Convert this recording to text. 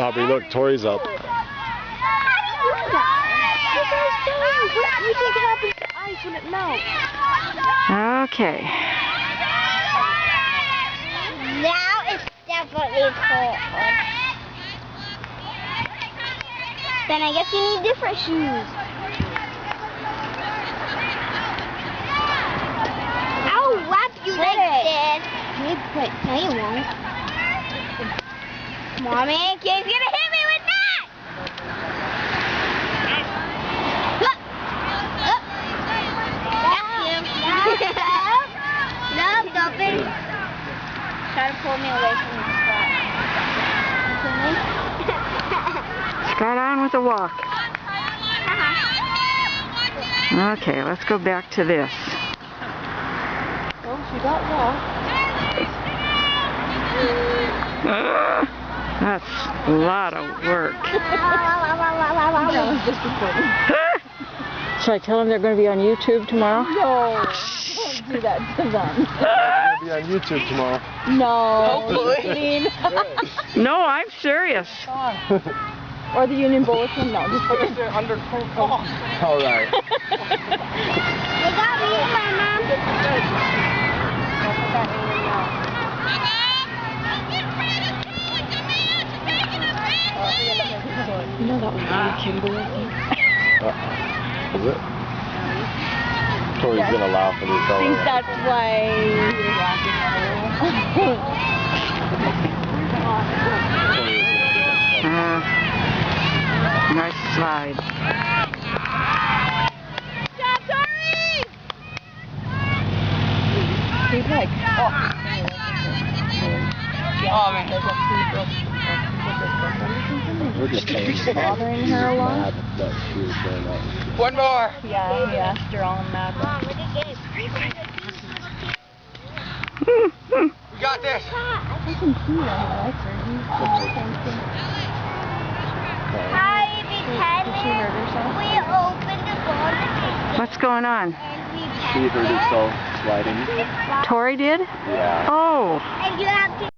Aubrey, look, Tori's up. What do you think happens to ice when it melts? Okay. Now it's definitely cold. Then I guess you need different shoes. I'll wrap you like this. No, you won't. Mommy, Kate's gonna hit me with that! No, stop it. Try to pull me away from the spot. Start on with a walk. Okay, let's go back to this. Well, she got lost. That's a lot of work. That was just recording. Should I tell them they're going to be on YouTube tomorrow? No, don't do that to them. We'll be on YouTube tomorrow. No. Hopefully. No, I'm serious. Or the Union Bulletin? No, just kidding. All right. You got me, Mama. You know that was really Kimberly, I think. Is it? Tori's gonna laugh when you I tell think her. that's why he was laughing at her. Nice slide. Stop, Tori! He's like, oh man. Bothering her a lot. One more. Yeah, he asked her all mad. We got this. I can see that he likes her. Hi, pretend Did she hurt herself? we opened the door What's going on? and we She hurt herself sliding. Tori did? Yeah. Oh. And you have to